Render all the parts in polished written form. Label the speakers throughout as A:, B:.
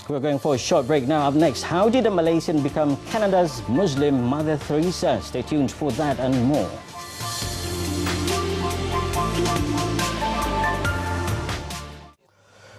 A: We're going for a short break now. Up next, how did a Malaysian become Canada's Muslim Mother Teresa? Stay tuned for that and more.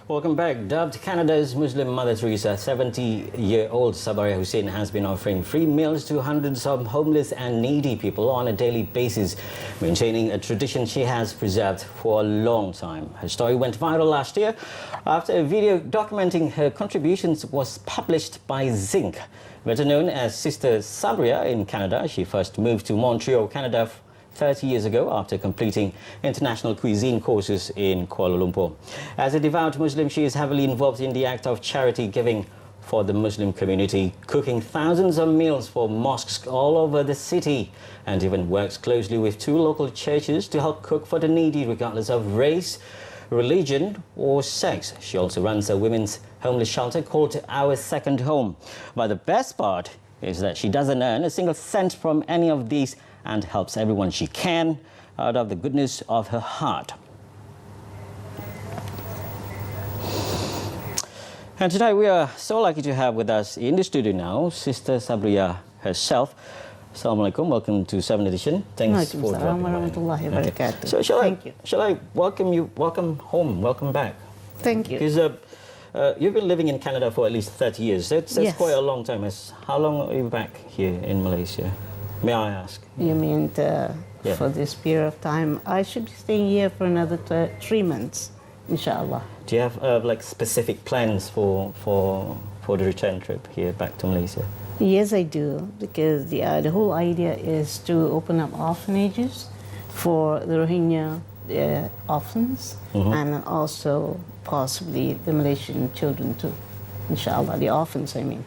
A: Welcome back. Dubbed Canada's Muslim Mother Teresa, 70-year-old Sabariah Hussein has been offering free meals to hundreds of homeless and needy people on a daily basis, maintaining a tradition she has preserved for a long time. Her story went viral last year after a video documenting her contributions was published by Zinc. Better known as Sister Sabria in Canada, she first moved to Montreal, Canada 30 years ago after completing international cuisine courses in Kuala Lumpur. As a devout Muslim, she is heavily involved in the act of charity giving for the Muslim community, cooking thousands of meals for mosques all over the city, and even works closely with 2 local churches to help cook for the needy regardless of race, religion or sex. She also runs a women's homeless shelter called Our Second Home. But the best part is that she doesn't earn a single cent from any of these and helps everyone she can out of the goodness of her heart. And tonight we are so lucky to have with us in the studio now Sister Sabria herself. Assalamualaikum, welcome to 7 Edition. Thanks for dropping by. Okay. So shall I welcome home, welcome back?
B: Thank you.
A: Because you've been living in Canada for at least 30 years. That's
B: yes.
A: Quite a long time. How long are you back here in Malaysia? May I ask?
B: You mean for this period of time? I should be staying here for another 3 months, inshallah.
A: Do you have like specific plans for the return trip here back to Malaysia?
B: Yes, I do, because the whole idea is to open up orphanages for the Rohingya orphans and also possibly the Malaysian children too, inshallah, the orphans, I mean.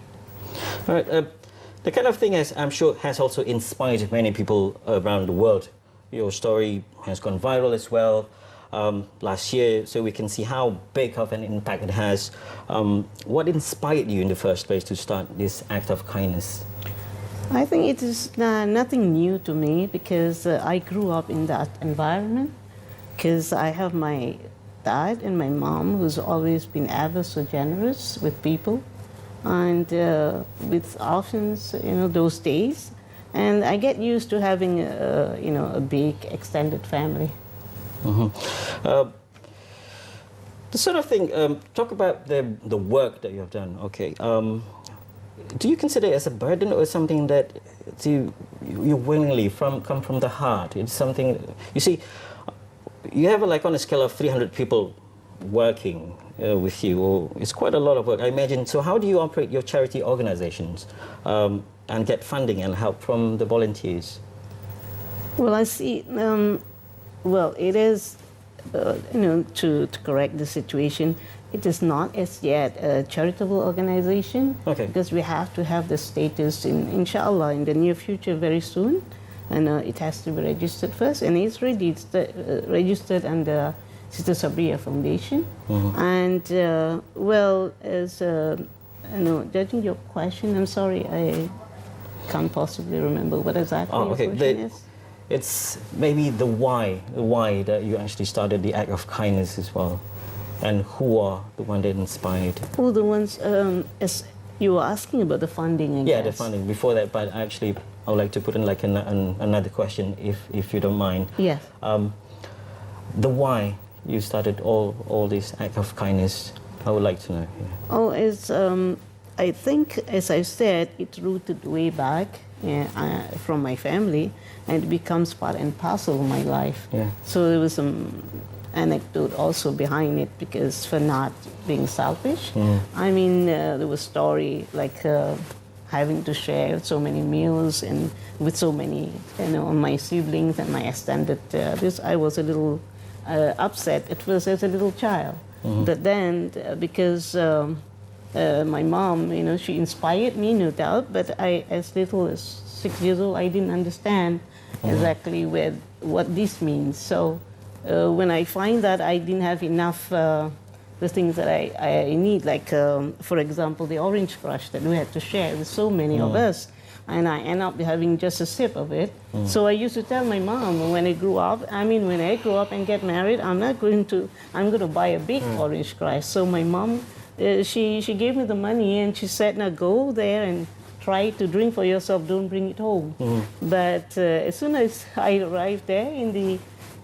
A: All right. The kind of thing, I'm sure, has also inspired many people around the world. Your story has gone viral as well last year, so we can see how big of an impact it has. What inspired you in the first place to start this act of kindness?
B: I think it is nothing new to me, because I grew up in that environment, because I have my dad and my mom who's always been ever so generous with people. And with orphans, those days, and I get used to having, a big extended family.
A: The sort of thing. Talk about the work that you have done. Okay. Do you consider it as a burden or something that you willingly come from the heart? It's something. You see, you have on a scale of 300 people working with you, or it's quite a lot of work, I imagine. So how do you operate your charity organizations and get funding and help from the volunteers?
B: Well, I see. Well, it is, to correct the situation, it is not as yet a charitable organization. Okay. Because we have to have the status, inshallah, in the near future very soon. And it has to be registered first. And it's registered under Sister Sabria Foundation. And, well, as judging your question, I'm sorry, I can't possibly remember what exactly your question is.
A: It's maybe the why that you actually started the act of kindness as well, and who are the one that inspired?
B: Well, the ones, as you were asking about the funding, I guess.
A: Yeah, the funding. Before that, but actually, I would like to put in another question, if you don't mind.
B: Yes.
A: The why you started all this act of kindness, I would like to know. Yeah.
B: Oh, it's, I think, as I said, it's rooted way back from my family, and it becomes part and parcel of my life. Yeah. So there was some anecdote also behind it, because for not being selfish. I mean, there was story like having to share so many meals and with so many, my siblings and my extended. I was a little upset at first as a little child, but then because my mom, she inspired me, no doubt. But I, as little as 6 years old, I didn't understand exactly what this means. So when I find that I didn't have enough the things that I need, like for example, the orange crush that we had to share with so many of us, and I end up having just a sip of it. So I used to tell my mom when I grew up, when I grow up and get married, I'm going to buy a big orange crush. So my mom she gave me the money and she said, now go there and try to drink for yourself, don't bring it home. But as soon as I arrived there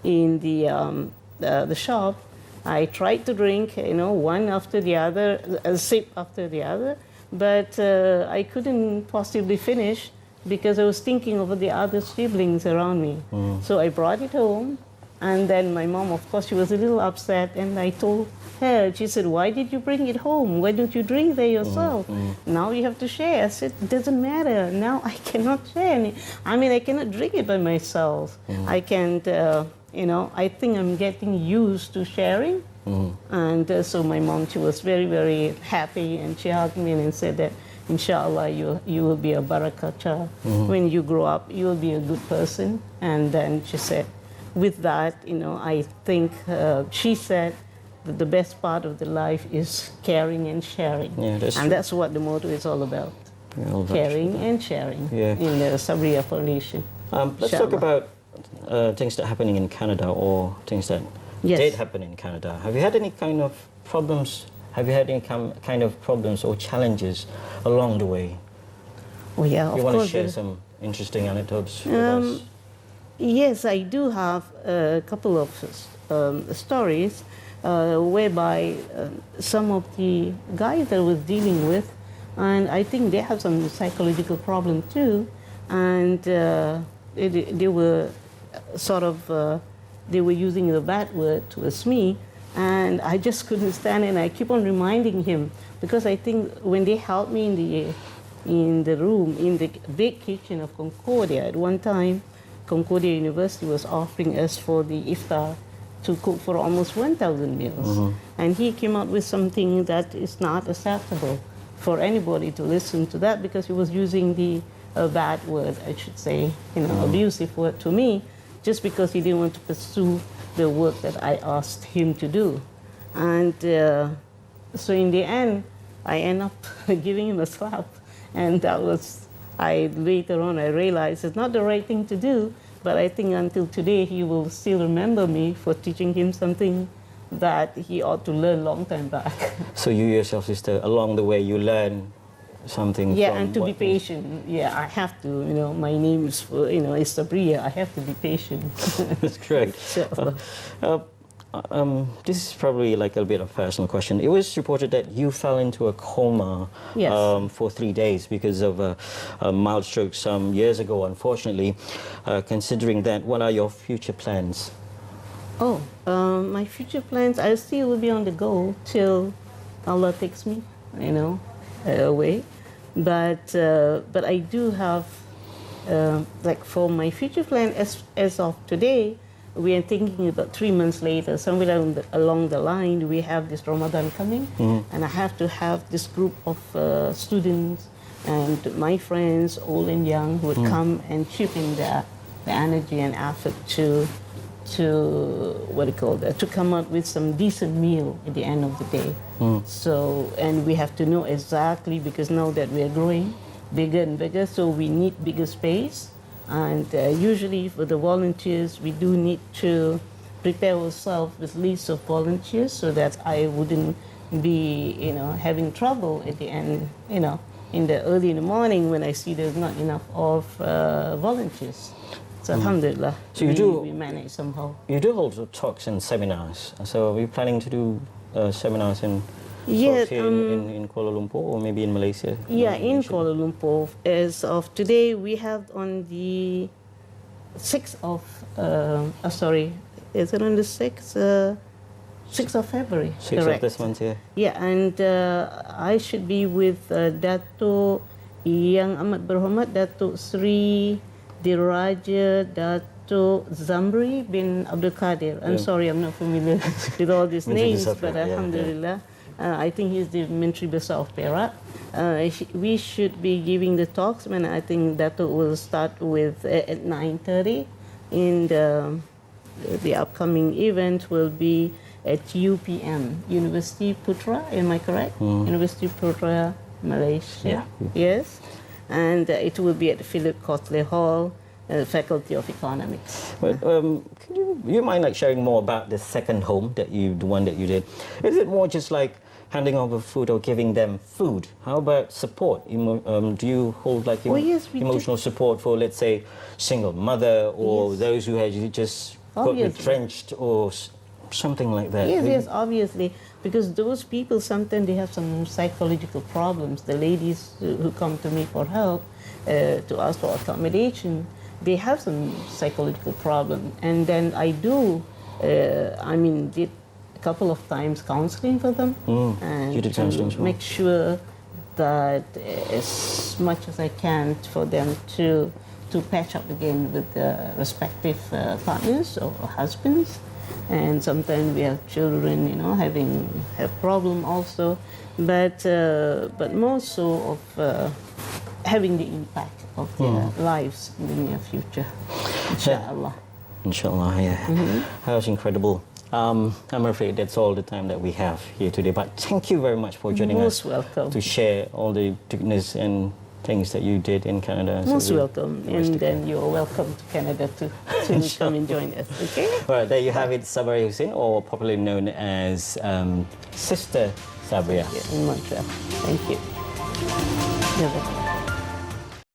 B: in the shop, I tried to drink, one after the other, a sip after the other, but I couldn't possibly finish because I was thinking of the other siblings around me. So I brought it home, and then my mom, of course, she was a little upset, and I told her, she said, why did you bring it home? Why don't you drink there yourself? Now you have to share. I said, it doesn't matter. Now I cannot share. I cannot drink it by myself. I can't, I think I'm getting used to sharing. And so my mom, she was very, very happy, and she hugged me and said that, inshallah, you will be a barakah child. When you grow up, you will be a good person. And then she said, with that, I think she said that the best part of the life is caring and sharing.
A: Yeah,
B: and that's what the motto is all about. Caring and sharing in the Sabria Foundation.
A: Let's talk about things that are happening in Canada, or things that did happen in Canada. Have you had any kind of problems? Have you had any kind of problems or challenges along the way?
B: Oh yeah, of course.
A: You want to share some interesting anecdotes with us?
B: Yes, I do have a couple of stories whereby some of the guys that I was dealing with, and I think they have some psychological problem too, and they were sort of, they were using the bad word towards me, and I just couldn't stand it, and I keep on reminding him, because I think when they helped me in the room, in the big kitchen of Concordia, at one time, Concordia University was offering us for the iftar to cook for almost 1,000 meals. And he came out with something that is not acceptable for anybody to listen to that, because he was using the bad word, I should say, abusive word to me, just because he didn't want to pursue the work that I asked him to do. And so in the end, I end up giving him a slap. And that was, later on, I realized it's not the right thing to do, but I think until today, he will still remember me for teaching him something that he ought to learn a long time back. So
A: you yourself, sister, along the way, you learn something from
B: and to be patient. Yeah, I have to, my name is, is Sabria. I have to be patient.
A: That's great. This is probably like a bit of a personal question. It was reported that you fell into a coma for 3 days because of a mild stroke some years ago, unfortunately. Considering that, what are your future plans?
B: My future plans, I still will be on the go till Allah takes me, away. But I do have, like for my future plan, as of today, we are thinking about 3 months later, somewhere along the line, we have this Ramadan coming, and I have to have this group of students and my friends, old and young, who would come and chip in the energy and effort to come up with some decent meal at the end of the day. So, and we have to know exactly, because now that we are growing bigger and bigger, so we need bigger space. And usually for the volunteers, we do need to prepare ourselves with lists of volunteers so that I wouldn't be, having trouble at the end, in the early in the morning when I see there's not enough of volunteers. So alhamdulillah,
A: so
B: we manage somehow.
A: You do also talks and seminars. So are you planning to do seminars and
B: Yeah,
A: in Kuala Lumpur or maybe in Malaysia?
B: Yeah, in Kuala Lumpur. As of today, we have on the 6th of, is it on the 6th? 6th of February.
A: 6th
B: correct.
A: of this month, yeah.
B: Yeah, and I should be with Dato' Yang Amat Berhormat, Dato' Sri Diraja Dato' Zamri bin Abdul Qadir. I'm sorry, I'm not familiar with all these names, but alhamdulillah. I think he's the Menteri Besar of Perak. We should be giving the talks, and I think that will start with at 9:30. In the upcoming event will be at UPM, University Putra, am I correct? University Putra, Malaysia. Yes. And it will be at Philip Kotler Hall, Faculty of Economics.
A: But you mind like sharing more about the second home the one that you did? Is it more just like handing over food or giving them food. How about support? Do you hold like
B: yes, we
A: emotional support for, let's say, single mother or
B: Yes.
A: those who had just got
B: Obviously.
A: retrenched or something like that?
B: Yes, obviously, because those people sometimes they have some psychological problems. The ladies who come to me for help, to ask for accommodation, they have some psychological problem, and then I do, did a couple of times counseling for them, and
A: You did counseling as well.
B: make sure that as much as I can for them to patch up again with their respective partners or husbands. And sometimes we have children, have problem also, but more so of having the impact of their lives in the near future, inshallah.
A: Inshallah, yeah. That was incredible. I'm afraid that's all the time that we have here today, but thank you very much for joining
B: Most
A: us
B: welcome.
A: to share all the goodness and things that you did in Canada.
B: Most
A: So
B: welcome, and then you're welcome to Canada to come and join us, okay?
A: all right, there you have it, Sabariah Hussein, or popularly known as Sister Sabria.
B: In Montreal. Thank you. You're welcome.